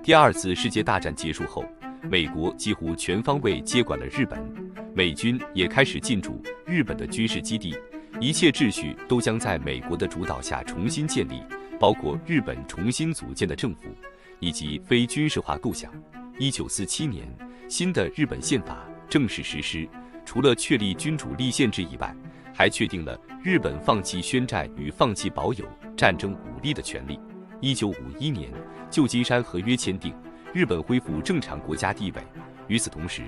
第二次世界大战结束后，美国几乎全方位接管了日本，美军也开始进驻日本的军事基地，一切秩序都将在美国的主导下重新建立，包括日本重新组建的政府以及非军事化构想。1947年，新的日本宪法正式实施，除了确立君主立宪制以外，还确定了日本放弃宣战与放弃保有战争武力的权利。1951年，旧金山合约签订，日本恢复正常国家地位。与此同时，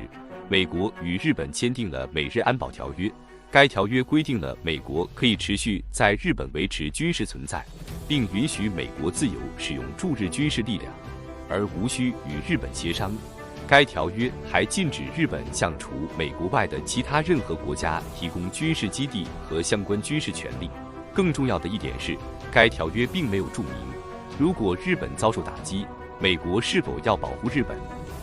美国与日本签订了美日安保条约，该条约规定了美国可以持续在日本维持军事存在，并允许美国自由使用驻日军事力量，而无需与日本协商。该条约还禁止日本向除美国外的其他任何国家提供军事基地和相关军事权利。更重要的一点是，该条约并没有注明，如果日本遭受打击，美国是否要保护日本。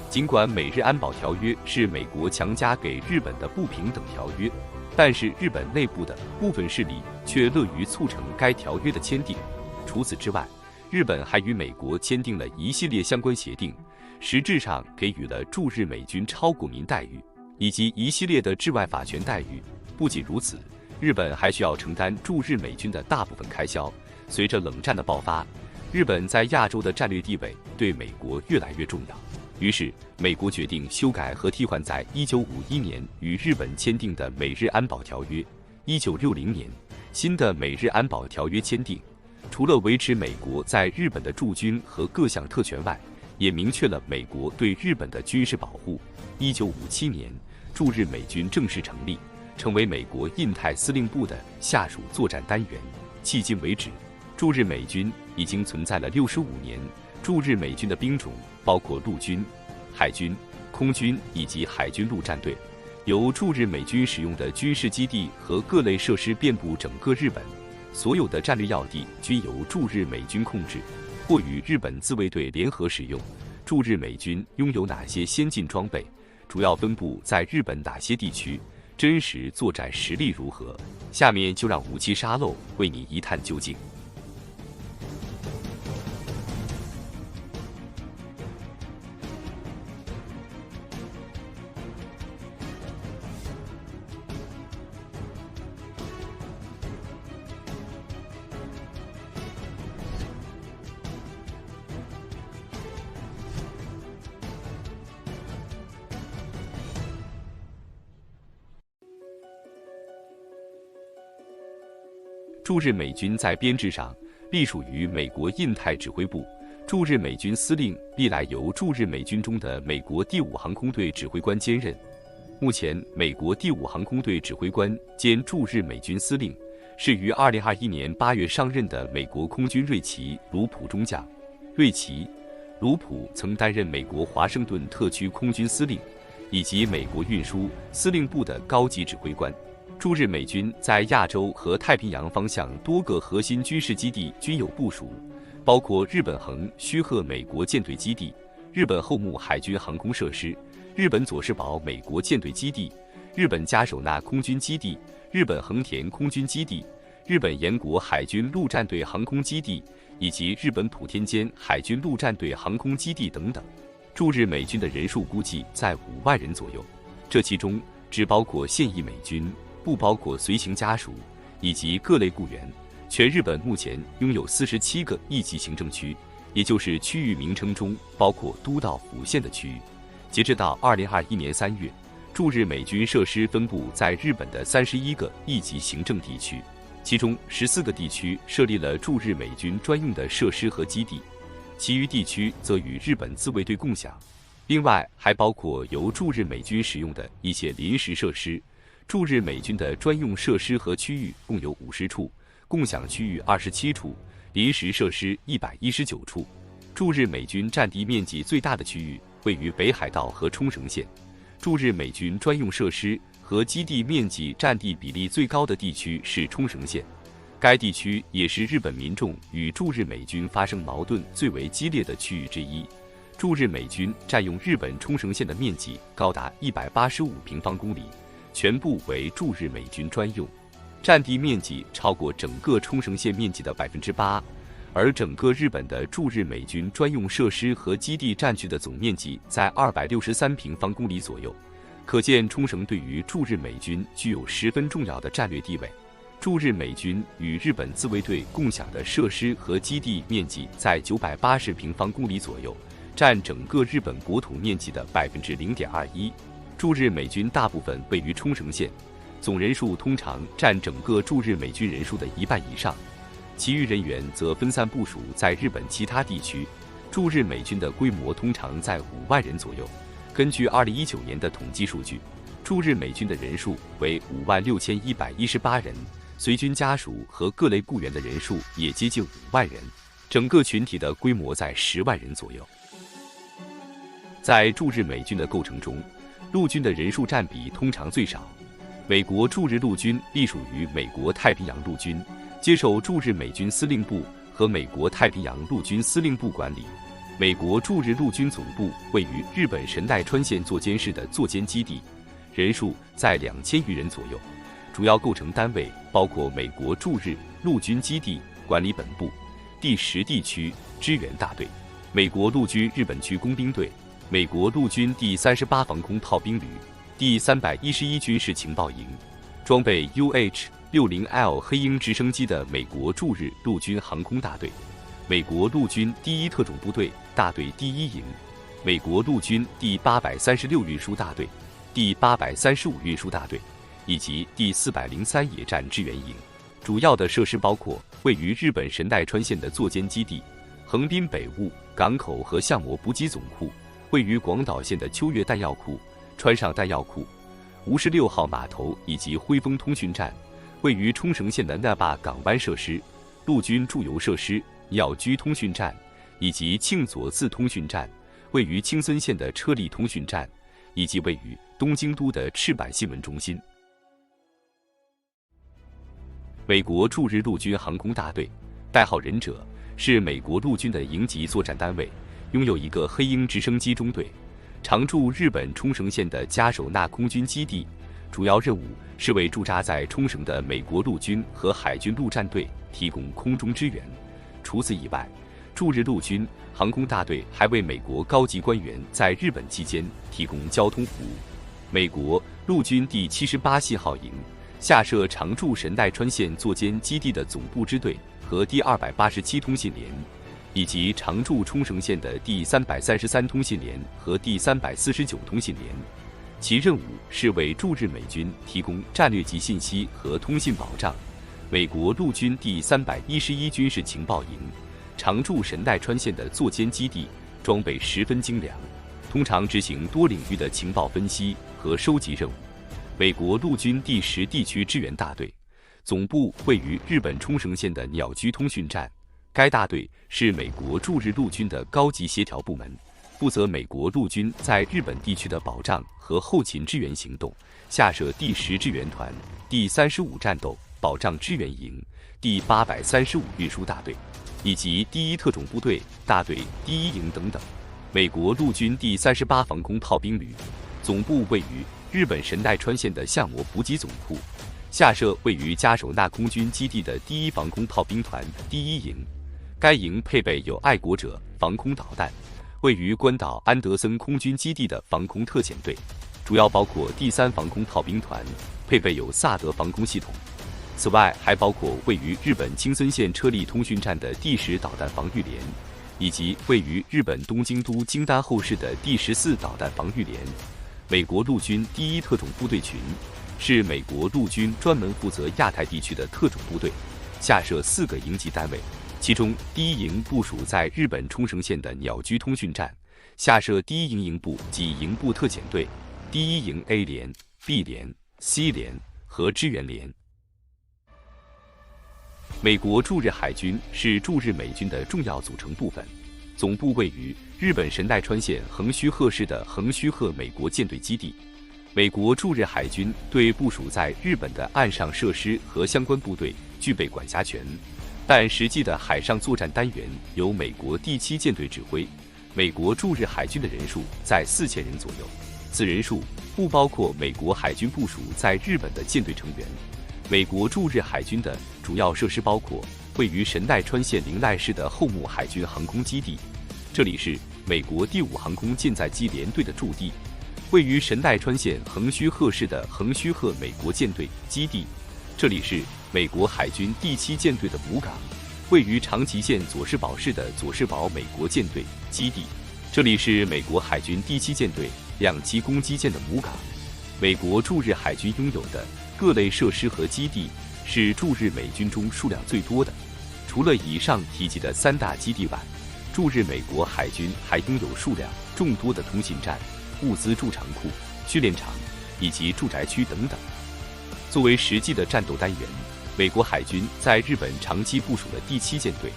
尽管美日安保条约是美国强加给日本的不平等条约，但是日本内部的部分势力却乐于促成该条约的签订。除此之外，日本还与美国签订了一系列相关协定，实质上给予了驻日美军超国民待遇，以及一系列的治外法权待遇。不仅如此，日本还需要承担驻日美军的大部分开销。随着冷战的爆发，日本在亚洲的战略地位对美国越来越重要。于是，美国决定修改和替换在1951年与日本签订的美日安保条约。1960年，新的美日安保条约签订，除了维持美国在日本的驻军和各项特权外，也明确了美国对日本的军事保护。1957年，驻日美军正式成立，成为美国印太司令部的下属作战单元。迄今为止，驻日美军已经存在了65年。驻日美军的兵种包括陆军、海军、空军以及海军陆战队，由驻日美军使用的军事基地和各类设施遍布整个日本，所有的战略要地均由驻日美军控制，或与日本自卫队联合使用。驻日美军拥有哪些先进装备，主要分布在日本哪些地区，真实作战实力如何？下面就让武器沙漏为你一探究竟。驻日美军在编制上隶属于美国印太指挥部，驻日美军司令历来由驻日美军中的美国第5航空队指挥官兼任。目前，美国第5航空队指挥官兼驻日美军司令是于2021年8月上任的美国空军瑞奇·卢普中将。瑞奇·卢普曾担任美国华盛顿特区空军司令以及美国运输司令部的高级指挥官。驻日美军在亚洲和太平洋方向多个核心军事基地均有部署，包括日本横须贺美国舰队基地、日本后木海军航空设施、日本佐世保美国舰队基地、日本加手纳空军基地、日本横田空军基地、日本岩国海军陆战队航空基地以及日本普天间海军陆战队航空基地等等。驻日美军的人数估计在5万人左右，这其中只包括现役美军，不包括随行家属以及各类雇员。全日本目前拥有47个一级行政区，也就是区域名称中包括都道府县的区域。截至到2021年3月，驻日美军设施分布在日本的31个一级行政地区，其中14个地区设立了驻日美军专用的设施和基地，其余地区则与日本自卫队共享。另外还包括由驻日美军使用的一些临时设施。驻日美军的专用设施和区域共有50处，共享区域27处，临时设施119处。驻日美军占地面积最大的区域位于北海道和冲绳县。驻日美军专用设施和基地面积占地比例最高的地区是冲绳县，该地区也是日本民众与驻日美军发生矛盾最为激烈的区域之一。驻日美军占用日本冲绳县的面积高达185平方公里，全部为驻日美军专用，占地面积超过整个冲绳县面积的8%，而整个日本的驻日美军专用设施和基地占据的总面积在263平方公里左右，可见冲绳对于驻日美军具有十分重要的战略地位。驻日美军与日本自卫队共享的设施和基地面积在980平方公里左右，占整个日本国土面积的0.21%。驻日美军大部分位于冲绳县，总人数通常占整个驻日美军人数的1半以上，其余人员则分散部署在日本其他地区。驻日美军的规模通常在5万人左右。根据2019年的统计数据，驻日美军的人数为56118人。随军家属和各类雇员的人数也接近5万人，整个群体的规模在10万人左右。在驻日美军的构成中，陆军的人数占比通常最少。美国驻日陆军隶属于美国太平洋陆军，接受驻日美军司令部和美国太平洋陆军司令部管理。美国驻日陆军总部位于日本神奈川县座间市的座间基地，人数在2000余人左右。主要构成单位包括美国驻日陆军基地管理本部、第10地区支援大队、美国陆军日本区工兵队、美国陆军第38防空炮兵旅、第311军事情报营，装备 UH-60L 黑鹰直升机的美国驻日陆军航空大队、美国陆军第1特种部队大队第1营、美国陆军第836运输大队、第835运输大队以及第403野战支援营。主要的设施包括位于日本神奈川县的座间基地、横滨北务港口和相模补给总库，位于广岛县的秋月弹药库、川上弹药库、56号码头以及辉丰通讯站，位于冲绳县的那霸港湾设施、陆军驻油设施、鸟居通讯站以及庆佐自通讯站，位于青森县的车立通讯站，以及位于东京都的赤坂新闻中心。美国驻日陆军航空大队，代号忍者，是美国陆军的营级作战单位，拥有一个黑鹰直升机中队，常驻日本冲绳县的加手纳空军基地，主要任务是为驻扎在冲绳的美国陆军和海军陆战队提供空中支援。除此以外，驻日陆军航空大队还为美国高级官员在日本期间提供交通服务。美国陆军第78系号营下设常驻神奈川县座间基地的总部支队和第287通信连，以及常驻冲绳县的第333通信连和第349通信连。其任务是为驻日美军提供战略级信息和通信保障。美国陆军第311军事情报营常驻神奈川县的座间基地装备十分精良，通常执行多领域的情报分析和收集任务。美国陆军第10地区支援大队总部位于日本冲绳县的鸟居通讯站，该大队是美国驻日陆军的高级协调部门，负责美国陆军在日本地区的保障和后勤支援行动，下设第10支援团、第35战斗保障支援营、第835运输大队以及第1特种部队大队第1营等等。美国陆军第38防空炮兵旅总部位于日本神奈川县的相模补给总库，下设位于加手纳空军基地的第1防空炮兵团第1营，该营配备有爱国者防空导弹。位于关岛安德森空军基地的防空特遣队，主要包括第3防空炮兵团，配备有萨德防空系统。此外，还包括位于日本青森县车立通讯站的第10导弹防御连，以及位于日本东京都京丹后市的第14导弹防御连。美国陆军第1特种部队群是美国陆军专门负责亚太地区的特种部队，下设4个营级单位，其中第1营部署在日本冲绳县的鸟居通讯站，下设第1营营部及营部特遣队、第1营 A 连、B 连、C 连和支援连。美国驻日海军是驻日美军的重要组成部分，总部位于日本神奈川县横须贺市的横须贺美国舰队基地。美国驻日海军对部署在日本的岸上设施和相关部队具备管辖权，但实际的海上作战单元由美国第7舰队指挥。美国驻日海军的人数在4000人左右，此人数不包括美国海军部署在日本的舰队成员。美国驻日海军的主要设施包括位于神奈川县铃赖市的后木海军航空基地，这里是美国第5航空舰载机联队的驻地。位于神奈川县横须贺市的横须贺美国舰队基地，这里是美国海军第7舰队的母港。位于长崎县佐世保市的佐世保美国舰队基地，这里是美国海军第7舰队2栖攻击舰的母港。美国驻日海军拥有的各类设施和基地是驻日美军中数量最多的。除了以上提及的3大基地外，驻日美国海军还拥有数量众多的通信站、物资贮藏库、训练场以及住宅区等等。作为实际的战斗单元，美国海军在日本长期部署的第7舰队。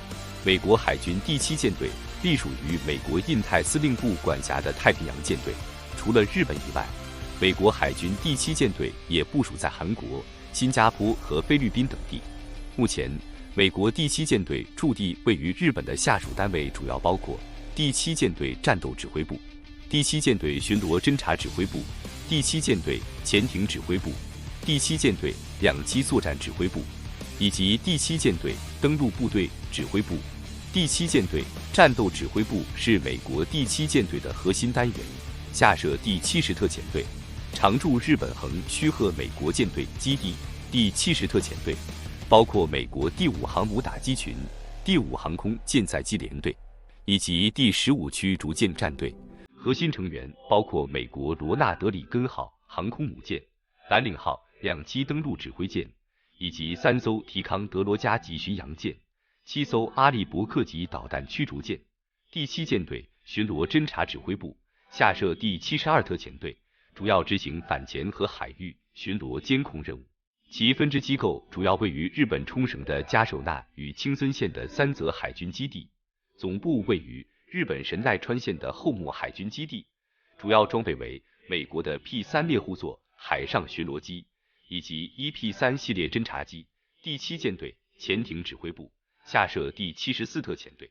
美国海军第7舰队隶属于美国印太司令部管辖的太平洋舰队。除了日本以外，美国海军第7舰队也部署在韩国、新加坡和菲律宾等地。目前，美国第7舰队驻地位于日本的下属单位主要包括第7舰队战斗指挥部、第7舰队巡逻侦察指挥部、第7舰队潜艇指挥部、第7舰队2栖作战指挥部，以及第7舰队登陆部队指挥部。第7舰队战斗指挥部是美国第7舰队的核心单元，下设第70特遣队，常驻日本横须贺美国舰队基地。第70特遣队包括美国第5航母打击群、第5航空舰载机联队以及第15驱逐舰战队。核心成员包括美国罗纳德里根号航空母舰、蓝岭号2栖登陆指挥舰，以及3艘提康德罗加级巡洋舰、7艘阿利伯克级导弹驱逐舰。第7舰队巡逻侦察指挥部下设第72特遣队，主要执行反潜和海域巡逻监控任务。其分支机构主要位于日本冲绳的加手纳与青森县的三泽海军基地，总部位于日本神奈川县的后木海军基地，主要装备为美国的 P3 猎户座海上巡逻机以及 EP3 系列侦察机。第7舰队潜艇指挥部下设第74特遣队，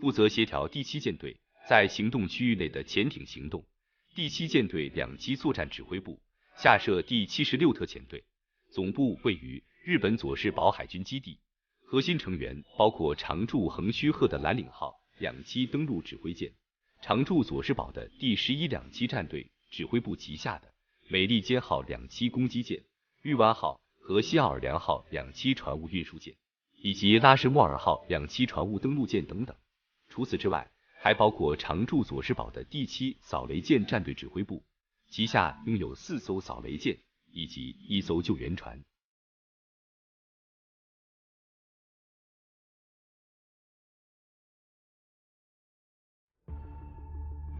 负责协调第7舰队在行动区域内的潜艇行动。第7舰队2栖作战指挥部下设第76特遣队，总部位于日本佐世保海军基地。核心成员包括常驻横须贺的蓝岭号2栖登陆指挥舰，常驻佐世保的第11两栖战队指挥部旗下的美利坚号2栖攻击舰、玉湾号和西奥尔良号2栖船务运输舰，以及拉什莫尔号2栖船务登陆舰等等。除此之外，还包括常驻佐世保的第7扫雷舰战队指挥部，旗下拥有4艘扫雷舰以及1艘救援船。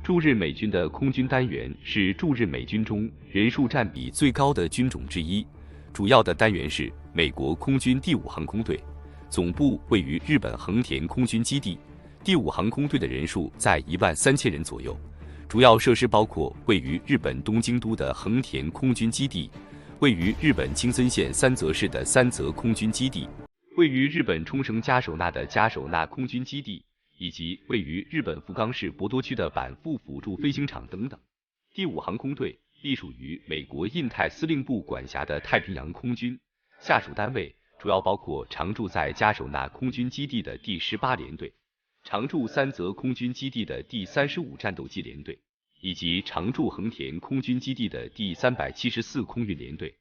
驻日美军的空军单元是驻日美军中人数占比最高的军种之一，主要的单元是美国空军第5航空队，总部位于日本横田空军基地。第5航空队的人数在13000人左右，主要设施包括位于日本东京都的横田空军基地，位于日本青森县三泽市的三泽空军基地，位于日本冲绳加手纳的加手纳空军基地，以及位于日本福冈市博多区的板富辅助飞行场等等。第5航空队隶属于美国印太司令部管辖的太平洋空军，下属单位主要包括常驻在加手纳空军基地的第18联队，常驻三泽空军基地的第35战斗机联队，以及常驻横田空军基地的第374空运联队。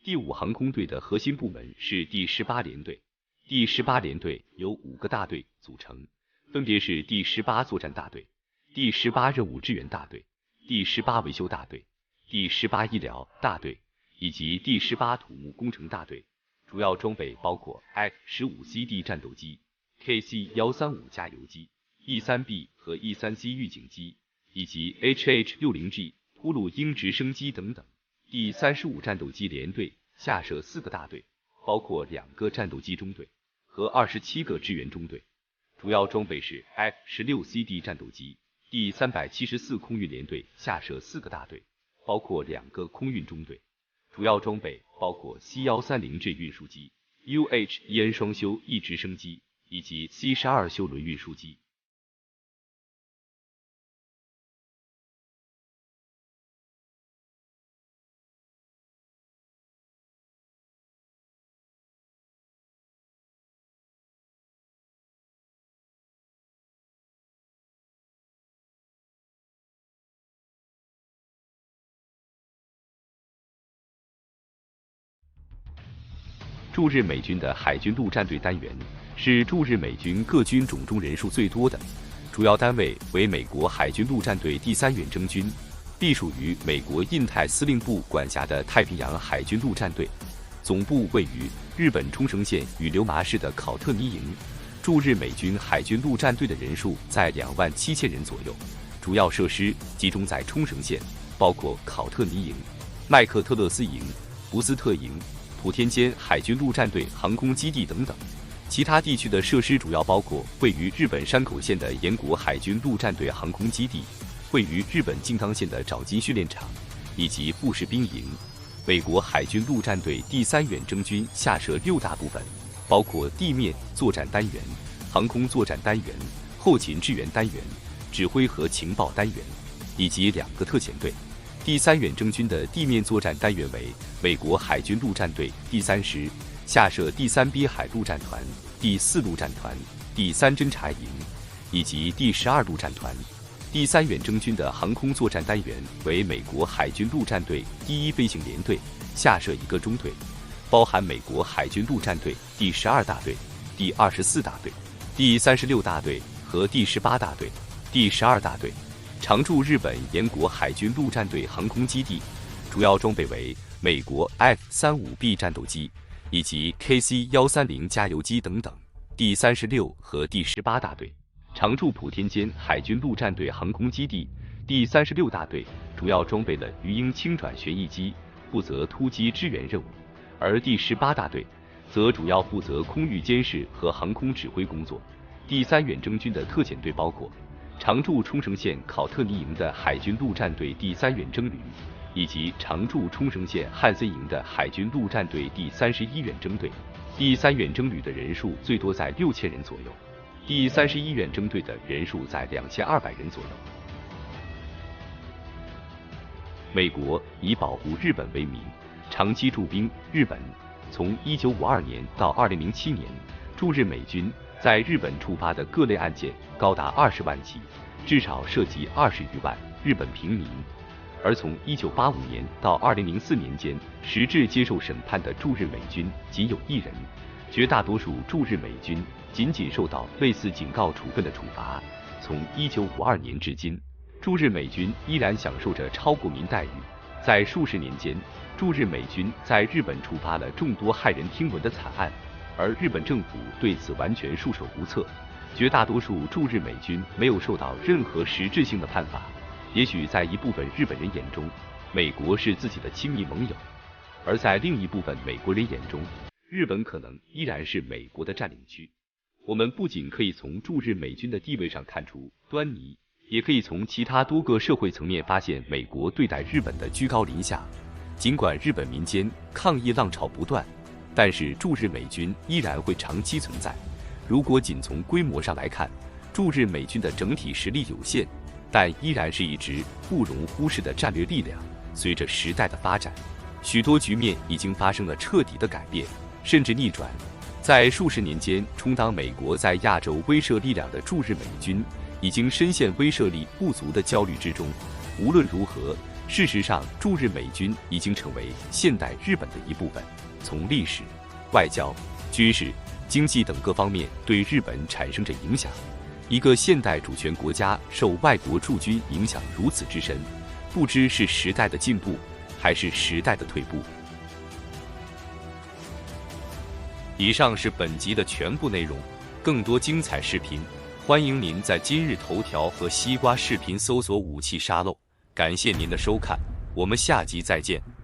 第5航空队的核心部门是第18联队，第18联队由5个大队组成，分别是第18作战大队、第18任务支援大队、第18维修大队、第18医疗大队以及第18土木工程大队。主要装备包括 F-15CD 战斗机、KC-135加油机、E-3B 和 E-3C 预警机，以及 HH-60G 呼噜鹰直升机等等。第35战斗机联队下设4个大队，包括2个战斗机中队和27个支援中队，主要装备是 F-16CD 战斗机。第374空运联队下设4个大队，包括2个空运中队，主要装备包括 C-130J 运输机、UH-1N 双修 E 直升机以及 C-12修轮运输机。驻日美军的海军陆战队单元是驻日美军各军种中人数最多的，主要单位为美国海军陆战队第3远征军，隶属于美国印太司令部管辖的太平洋海军陆战队，总部位于日本冲绳县与留麻市的考特尼营。驻日美军海军陆战队的人数在27000人左右，主要设施集中在冲绳县，包括考特尼营、麦克特勒斯营、福斯特营、普天间海军陆战队航空基地等等。其他地区的设施主要包括位于日本山口县的岩国海军陆战队航空基地，位于日本静冈县的沼津训练场，以及富士兵营。美国海军陆战队第3远征军下设6大部分，包括地面作战单元、航空作战单元、后勤支援单元、指挥和情报单元，以及2个特遣队。第3远征军的地面作战单元为美国海军陆战队第3师，下设第3滨海陆战团、第4陆战团、第3侦察营以及第12陆战团。第3远征军的航空作战单元为美国海军陆战队第1飞行联队，下设1个中队，包含美国海军陆战队第12大队、第24大队、第36大队和第18大队、第12大队。常驻日本岩国海军陆战队航空基地，主要装备为美国 F-35B 战斗机以及 KC-130加油机等等。第36和第18大队常驻普天间海军陆战队航空基地。第36大队主要装备了鱼鹰轻转旋翼机，负责突击支援任务，而第18大队则主要负责空域监视和航空指挥工作。第3远征军的特遣队包括常驻冲绳县考特尼营的海军陆战队第3远征旅，以及常驻冲绳县汉森营的海军陆战队第31远征队。第3远征旅的人数最多在6000人左右，第31远征队的人数在2200人左右。美国以保护日本为名，长期驻兵日本。从1952年到2007年，驻日美军在日本触发的各类案件高达20万起，至少涉及20余万日本平民。而从1985年到2004年间，实质接受审判的驻日美军仅有1人，绝大多数驻日美军仅受到类似警告处分的处罚。从1952年至今，驻日美军依然享受着超国民待遇。在数十年间，驻日美军在日本触发了众多骇人听闻的惨案，而日本政府对此完全束手无策。绝大多数驻日美军没有受到任何实质性的判罚。也许在一部分日本人眼中，美国是自己的亲密盟友，而在另一部分美国人眼中，日本可能依然是美国的占领区。我们不仅可以从驻日美军的地位上看出端倪，也可以从其他多个社会层面发现美国对待日本的居高临下。尽管日本民间抗议浪潮不断，但是驻日美军依然会长期存在。如果仅从规模上来看，驻日美军的整体实力有限，但依然是一支不容忽视的战略力量。随着时代的发展，许多局面已经发生了彻底的改变，甚至逆转。在数十年间充当美国在亚洲威慑力量的驻日美军，已经深陷威慑力不足的焦虑之中。无论如何，事实上，驻日美军已经成为现代日本的一部分，从历史、外交、军事、经济等各方面对日本产生着影响。一个现代主权国家受外国驻军影响如此之深，不知是时代的进步，还是时代的退步。以上是本集的全部内容，更多精彩视频，欢迎您在今日头条和西瓜视频搜索武器沙漏。感谢您的收看，我们下集再见。